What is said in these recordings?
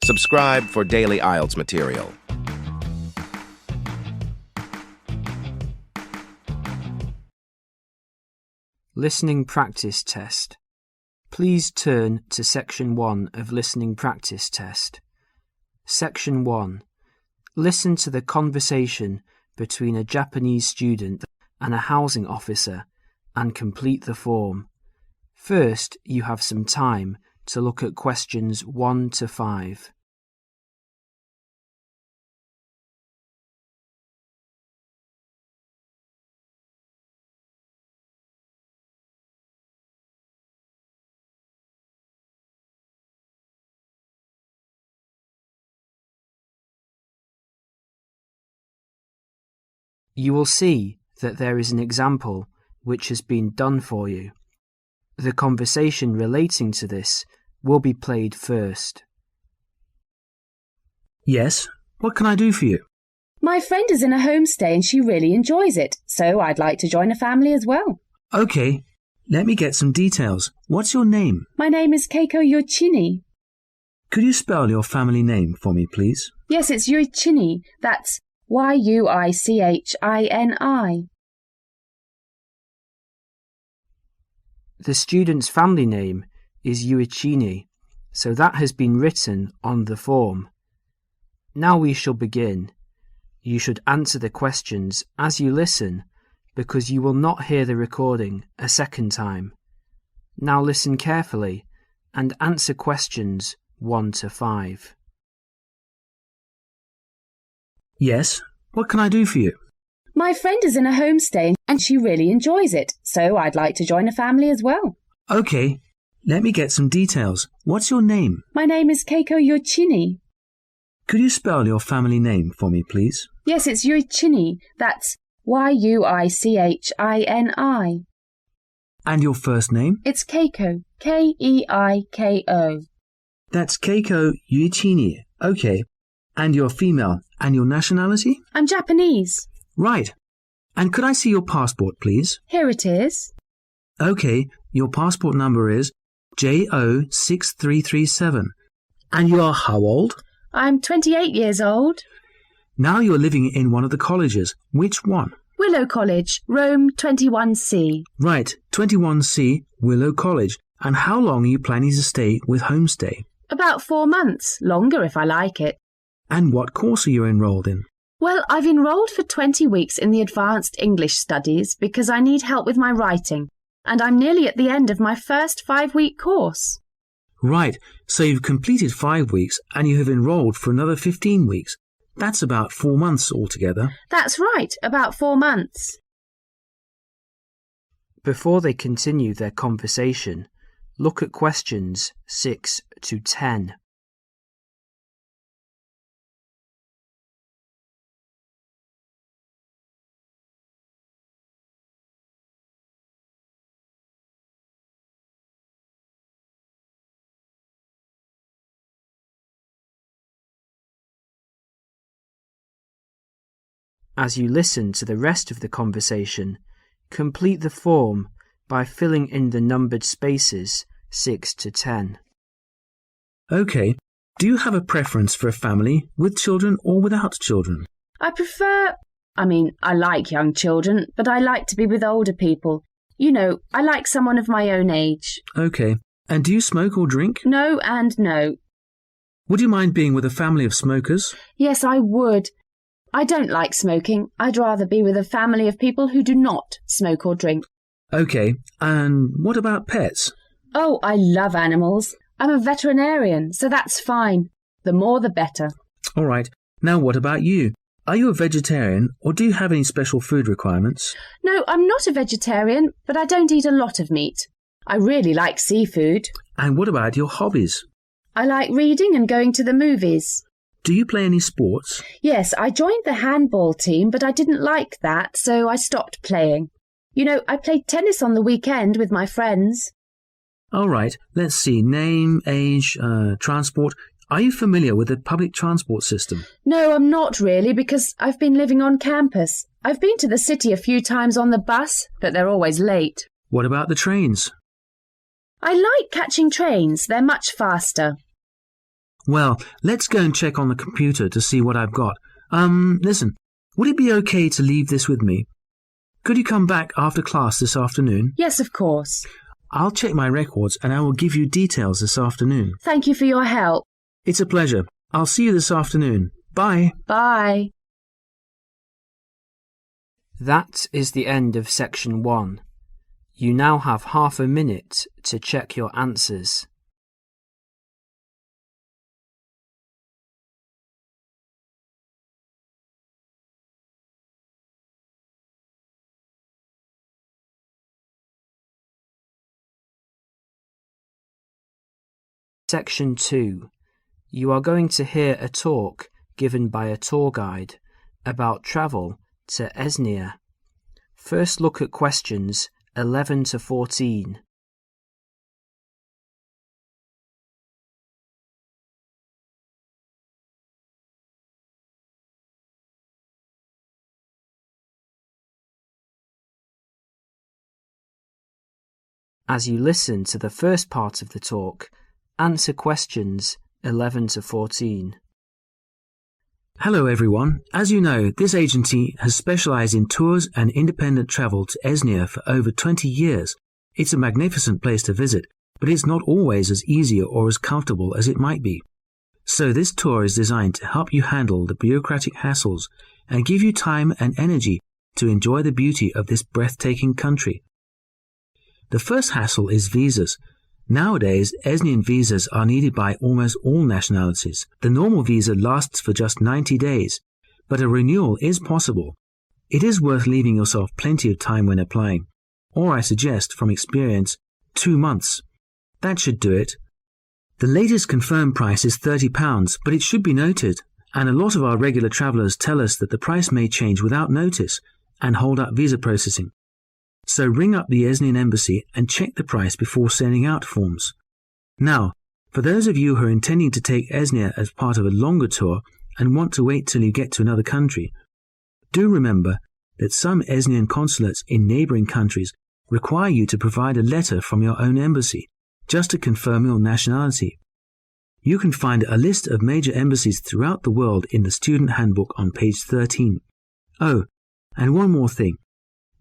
Subscribe for daily IELTS material. Listening Practice Test. Please turn to Section 1 of Listening Practice Test. Section 1. Listen to the conversation between a Japanese student and a housing officer and complete the form. First, you have some time to look at questions 1 to 5. You will see that there is an example which has been done for you. The conversation relating to this will be played first. Yes, what can I do for you? My friend is in a homestay and she really enjoys it, so I'd like to join a family as well. Okay, let me get some details. What's your name? My name is Keiko Yoichini. Could you spell your family name for me, please? Yes, it's Yoichini. That's Yuichini. The student's family name is Yuichini, so that has been written on the form. Now we shall begin. You should answer the questions as you listen, because you will not hear the recording a second time. Now listen carefully and answer questions 1 to 5. Yes, what can I do for you? My friend is in a homestay and she really enjoys it, so I'd like to join a family as well. Okay, let me get some details. What's your name? My name is Keiko Yoichini. Could you spell your family name for me, please? Yes, it's Yoichini. That's Yuichini. And your first name? It's Keiko. Keiko. That's Keiko Yuichini. Okay. And you're female. And your nationality? I'm Japanese. Right. And could I see your passport, please? Here it is. Okay, your passport number is JO6337. And you are how old? I'm 28 years old. Now you're living in one of the colleges. Which one? Willow College, Rome 21C. Right, 21C, Willow College. And how long are you planning to stay with Homestay? About 4 months, longer if I like it. And what course are you enrolled in? Well, I've enrolled for 20 weeks in the Advanced English Studies because I need help with my writing, and I'm nearly at the end of my first 5-week course. Right, so you've completed 5 weeks and you have enrolled for another 15 weeks. That's about 4 months altogether. That's right, about 4 months. Before they continue their conversation, look at questions 6 to 10. As you listen to the rest of the conversation, complete the form by filling in the numbered spaces 6 to 10. Okay. Do you have a preference for a family with children or without children? I like young children, but I like to be with older people. You know, I like someone of my own age. Okay. And do you smoke or drink? No and no. Would you mind being with a family of smokers? Yes, I would. I don't like smoking. I'd rather be with a family of people who do not smoke or drink. Okay, and what about pets? Oh, I love animals. I'm a veterinarian, so that's fine. The more the better. All right. Now what about you? Are you a vegetarian or do you have any special food requirements? No, I'm not a vegetarian, but I don't eat a lot of meat. I really like seafood. And what about your hobbies? I like reading and going to the movies. Do you play any sports? Yes, I joined the handball team, but I didn't like that, so I stopped playing. You know, I played tennis on the weekend with my friends. All right, let's see. Name, age, transport. Are you familiar with the public transport system? No, I'm not really, because I've been living on campus. I've been to the city a few times on the bus, but they're always late. What about the trains? I like catching trains. They're much faster. Well, let's go and check on the computer to see what I've got. Listen, would it be okay to leave this with me? Could you come back after class this afternoon? Yes, of course. I'll check my records and I will give you details this afternoon. Thank you for your help. It's a pleasure. I'll see you this afternoon. Bye. Bye. That is the end of section 1. You now have half a minute to check your answers. Section 2. You are going to hear a talk given by a tour guide about travel to Enzia. First look at questions 11 to 14. As you listen to the first part of the talk, answer questions 11 to 14. Hello everyone. As you know, this agency has specialized in tours and independent travel to Enzia for over 20 years. It's a magnificent place to visit, but it's not always as easy or as comfortable as it might be. So this tour is designed to help you handle the bureaucratic hassles and give you time and energy to enjoy the beauty of this breathtaking country. The first hassle is visas. Nowadays, Enzian visas are needed by almost all nationalities. The normal visa lasts for just 90 days, but a renewal is possible. It is worth leaving yourself plenty of time when applying, or I suggest, from experience, 2 months. That should do it. The latest confirmed price is £30, but it should be noted, and a lot of our regular travellers tell us that the price may change without notice and hold up visa processing. So ring up the Enzian embassy and check the price before sending out forms. Now, for those of you who are intending to take Enzia as part of a longer tour and want to wait till you get to another country, do remember that some Enzian consulates in neighbouring countries require you to provide a letter from your own embassy just to confirm your nationality. You can find a list of major embassies throughout the world in the student handbook on page 13. Oh, and one more thing.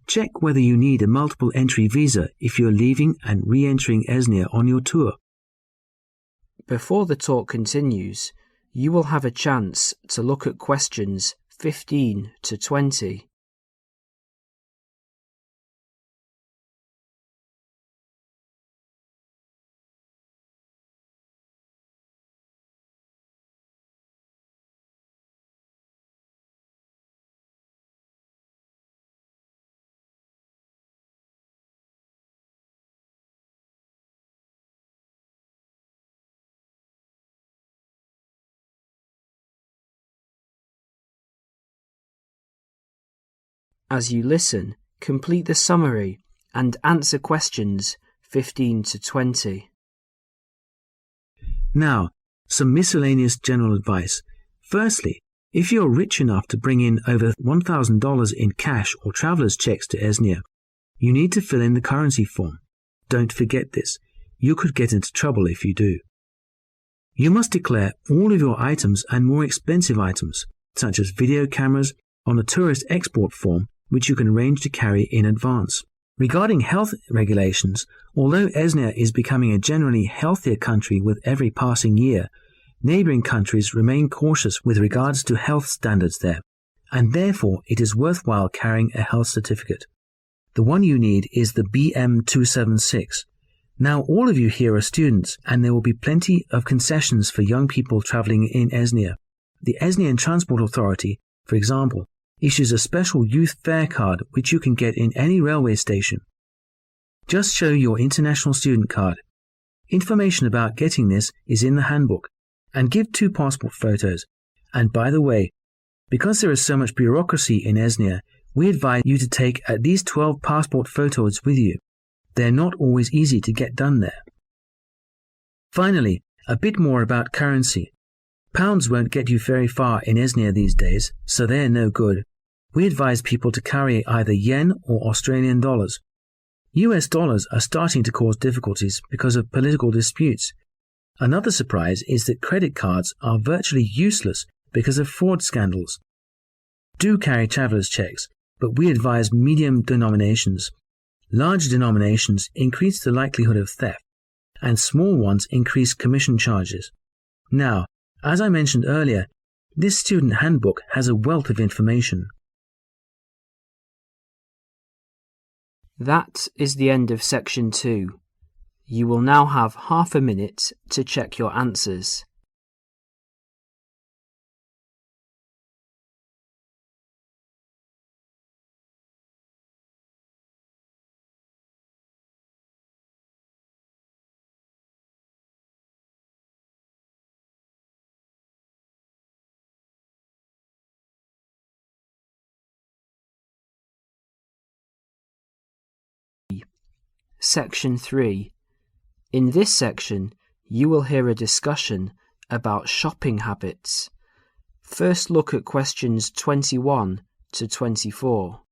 Check whether you need a multiple entry visa if you're leaving and re-entering Enzia on your tour. Before the talk continues, you will have a chance to look at questions 15 to 20. As you listen, complete the summary and answer questions 15 to 20. Now, some miscellaneous general advice. Firstly, if you're rich enough to bring in over $1,000 in cash or traveller's checks to Enzia, you need to fill in the currency form. Don't forget this. You could get into trouble if you do. You must declare all of your items and more expensive items, such as video cameras, on a tourist export form, which you can arrange to carry in advance. Regarding health regulations, although Enzia is becoming a generally healthier country with every passing year, neighbouring countries remain cautious with regards to health standards there, and therefore it is worthwhile carrying a health certificate. The one you need is the BM276. Now all of you here are students, and there will be plenty of concessions for young people travelling in Enzia. The Enzian Transport Authority, for example, issues a special youth fare card which you can get in any railway station. Just show your international student card. Information about getting this is in the handbook, and give 2 passport photos. And by the way, because there is so much bureaucracy in Enzia, we advise you to take at least 12 passport photos with you. They're not always easy to get done there. Finally, a bit more about currency. Pounds won't get you very far in Enzia these days, so they're no good. We advise people to carry either yen or Australian dollars. US dollars are starting to cause difficulties because of political disputes. Another surprise is that credit cards are virtually useless because of fraud scandals. Do carry traveller's checks, but we advise medium denominations. Large denominations increase the likelihood of theft, and small ones increase commission charges. Now, as I mentioned earlier, this student handbook has a wealth of information. That is the end of section 2. You will now have half a minute to check your answers. Section 3. In this section, you will hear a discussion about shopping habits. First look at questions 21 to 24.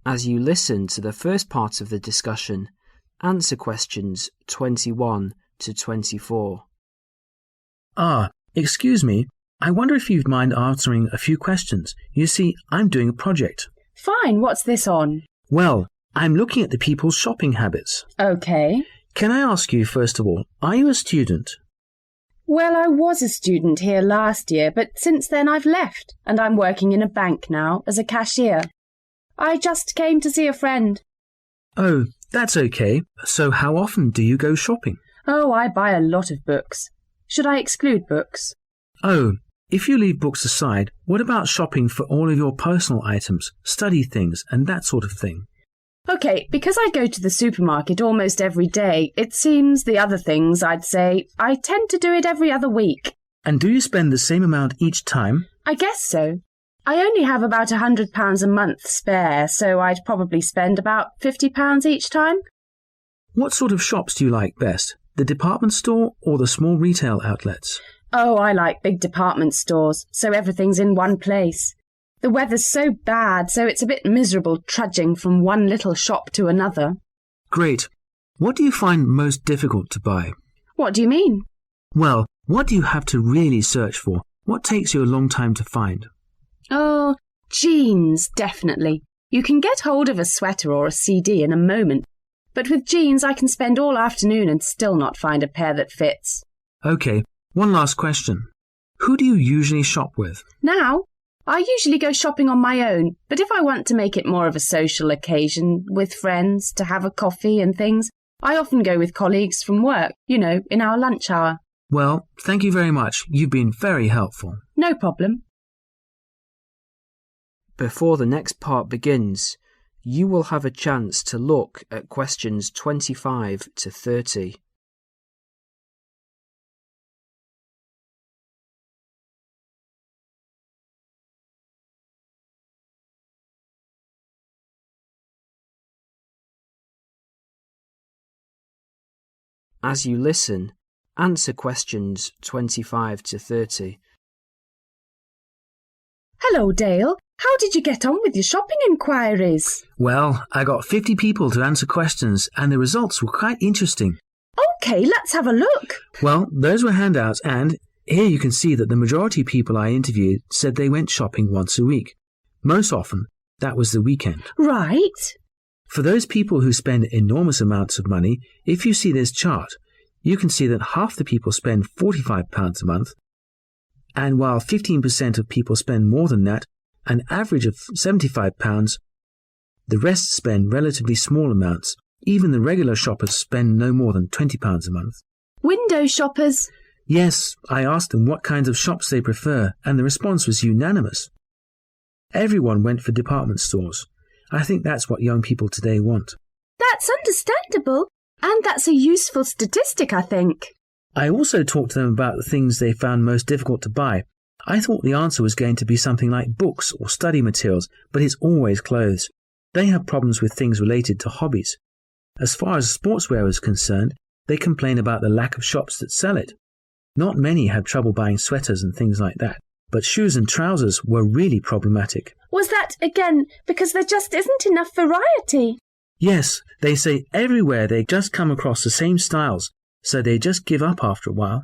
As you listen to the first part of the discussion, answer questions 21 to 24. Excuse me. I wonder if you'd mind answering a few questions. You see, I'm doing a project. Fine, what's this on? Well, I'm looking at the people's shopping habits. Okay. Can I ask you, first of all, are you a student? Well, I was a student here last year, but since then I've left, and I'm working in a bank now as a cashier. I just came to see a friend. Oh, that's okay. So how often do you go shopping? Oh, I buy a lot of books. Should I exclude books? Oh, if you leave books aside, what about shopping for all of your personal items, study things, and that sort of thing? Okay, because I go to the supermarket almost every day, it seems the other things, I'd say, I tend to do it every other week. And do you spend the same amount each time? I guess so. I only have about £100 a month spare, so I'd probably spend about £50 each time. What sort of shops do you like best? The department store or the small retail outlets? Oh, I like big department stores, so everything's in one place. The weather's so bad, so it's a bit miserable trudging from one little shop to another. Great. What do you find most difficult to buy? What do you mean? Well, what do you have to really search for? What takes you a long time to find? Oh, jeans, definitely. You can get hold of a sweater or a CD in a moment, but with jeans I can spend all afternoon and still not find a pair that fits. Okay, one last question. Who do you usually shop with? Now, I usually go shopping on my own, but if I want to make it more of a social occasion with friends to have a coffee and things, I often go with colleagues from work, in our lunch hour. Well, thank you very much. You've been very helpful. No problem. Before the next part begins, you will have a chance to look at questions 25 to 30. As you listen, answer questions 25 to 30. Hello, Dale. How did you get on with your shopping inquiries? Well, I got 50 people to answer questions and the results were quite interesting. OK, let's have a look. Well, those were handouts and here you can see that the majority of people I interviewed said they went shopping once a week. Most often, that was the weekend. Right. For those people who spend enormous amounts of money, if you see this chart, you can see that half the people spend £45 a month, and while 15% of people spend more than that, an average of £75, the rest spend relatively small amounts. Even the regular shoppers spend no more than £20 a month. Window shoppers? Yes, I asked them what kinds of shops they prefer, and the response was unanimous. Everyone went for department stores. I think that's what young people today want. That's understandable, and that's a useful statistic, I think. I also talked to them about the things they found most difficult to buy. I thought the answer was going to be something like books or study materials, but it's always clothes. They have problems with things related to hobbies. As far as sportswear is concerned, they complain about the lack of shops that sell it. Not many had trouble buying sweaters and things like that, but shoes and trousers were really problematic. Was that, again, because there just isn't enough variety? Yes, they say everywhere they just come across the same styles, so they just give up after a while.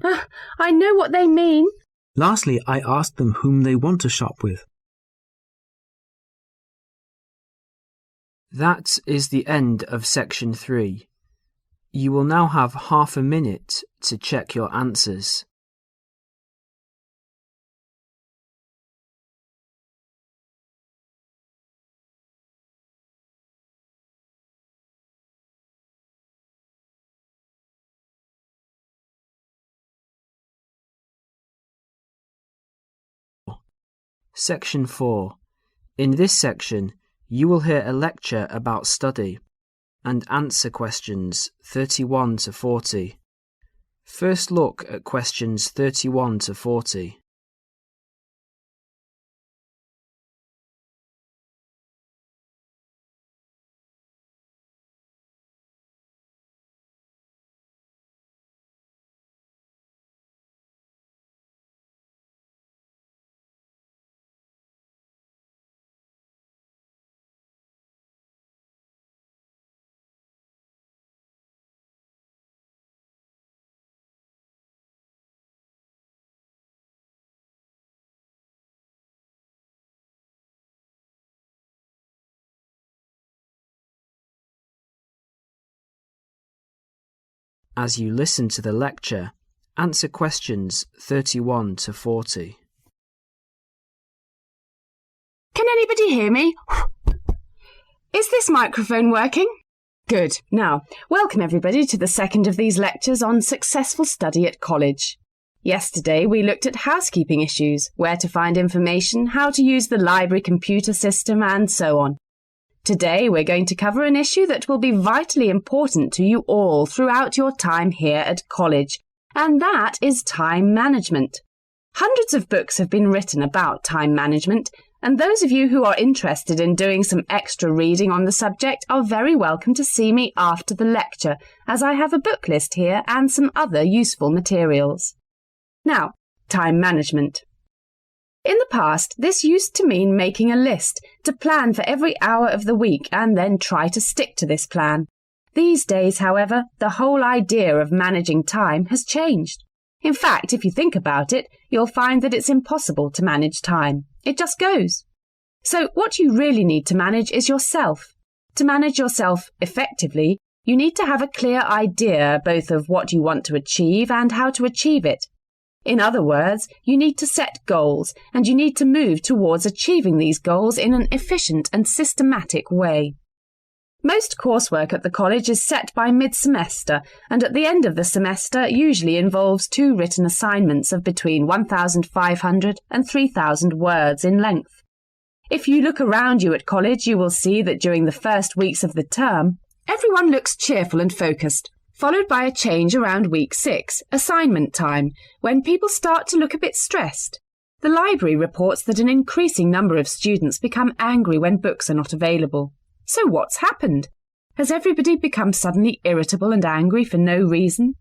I know what they mean. Lastly, I asked them whom they want to shop with. That is the end of section 3. You will now have half a minute to check your answers. Section 4. In this section, you will hear a lecture about study and answer questions 31 to 40. First look at questions 31 to 40. As you listen to the lecture, answer questions 31 to 40. Can anybody hear me? Is this microphone working? Good. Now, welcome everybody to the second of these lectures on successful study at college. Yesterday we looked at housekeeping issues, where to find information, how to use the library computer system, and so on. Today we're going to cover an issue that will be vitally important to you all throughout your time here at college, and that is time management. Hundreds of books have been written about time management, and those of you who are interested in doing some extra reading on the subject are very welcome to see me after the lecture, as I have a book list here and some other useful materials. Now, time management. In the past, this used to mean making a list to plan for every hour of the week and then try to stick to this plan. These days, however, the whole idea of managing time has changed. In fact, if you think about it, you'll find that it's impossible to manage time. It just goes. So what you really need to manage is yourself. To manage yourself effectively, you need to have a clear idea both of what you want to achieve and how to achieve it. In other words, you need to set goals, and you need to move towards achieving these goals in an efficient and systematic way. Most coursework at the college is set by mid-semester, and at the end of the semester usually involves 2 written assignments of between 1,500 and 3,000 words in length. If you look around you at college, you will see that during the first weeks of the term, everyone looks cheerful and focused, followed by a change around week 6, assignment time, when people start to look a bit stressed. The library reports that an increasing number of students become angry when books are not available. So what's happened? Has everybody become suddenly irritable and angry for no reason?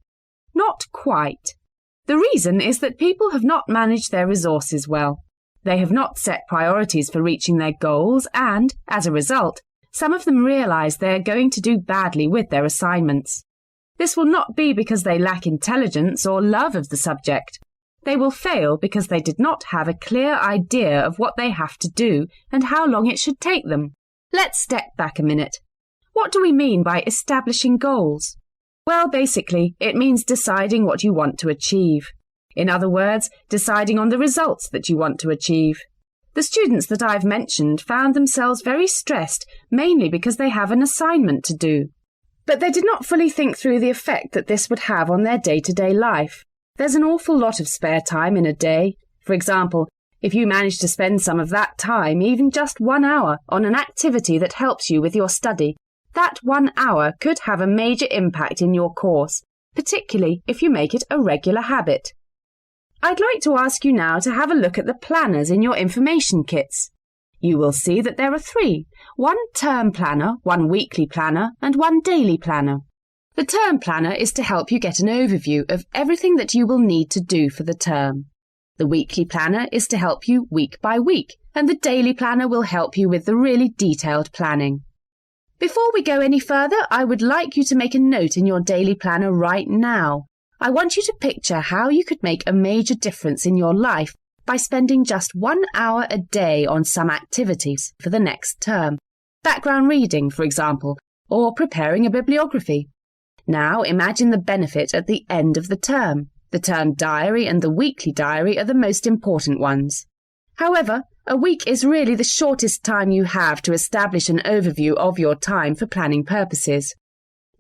Not quite. The reason is that people have not managed their resources well. They have not set priorities for reaching their goals and, as a result, some of them realise they are going to do badly with their assignments. This will not be because they lack intelligence or love of the subject. They will fail because they did not have a clear idea of what they have to do and how long it should take them. Let's step back a minute. What do we mean by establishing goals? Well, basically, it means deciding what you want to achieve. In other words, deciding on the results that you want to achieve. The students that I've mentioned found themselves very stressed, mainly because they have an assignment to do. But they did not fully think through the effect that this would have on their day-to-day life. There's an awful lot of spare time in a day. For example, if you manage to spend some of that time, even just 1 hour, on an activity that helps you with your study, that 1 hour could have a major impact in your course, particularly if you make it a regular habit. I'd like to ask you now to have a look at the planners in your information kits. You will see that there are 3, 1 term planner, 1 weekly planner, and 1 daily planner. The term planner is to help you get an overview of everything that you will need to do for the term. The weekly planner is to help you week by week, and the daily planner will help you with the really detailed planning. Before we go any further, I would like you to make a note in your daily planner right now. I want you to picture how you could make a major difference in your life by spending just 1 hour a day on some activities for the next term. Background reading, for example, or preparing a bibliography. Now imagine the benefit at the end of the term. The term diary and the weekly diary are the most important ones. However, a week is really the shortest time you have to establish an overview of your time for planning purposes.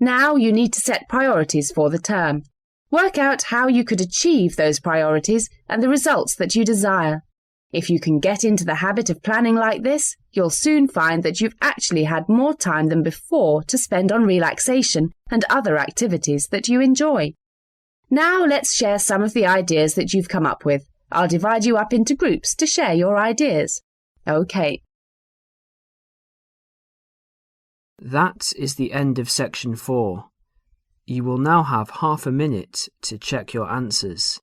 Now you need to set priorities for the term. Work out how you could achieve those priorities and the results that you desire. If you can get into the habit of planning like this, you'll soon find that you've actually had more time than before to spend on relaxation and other activities that you enjoy. Now let's share some of the ideas that you've come up with. I'll divide you up into groups to share your ideas. OK. That is the end of section 4. You will now have half a minute to check your answers.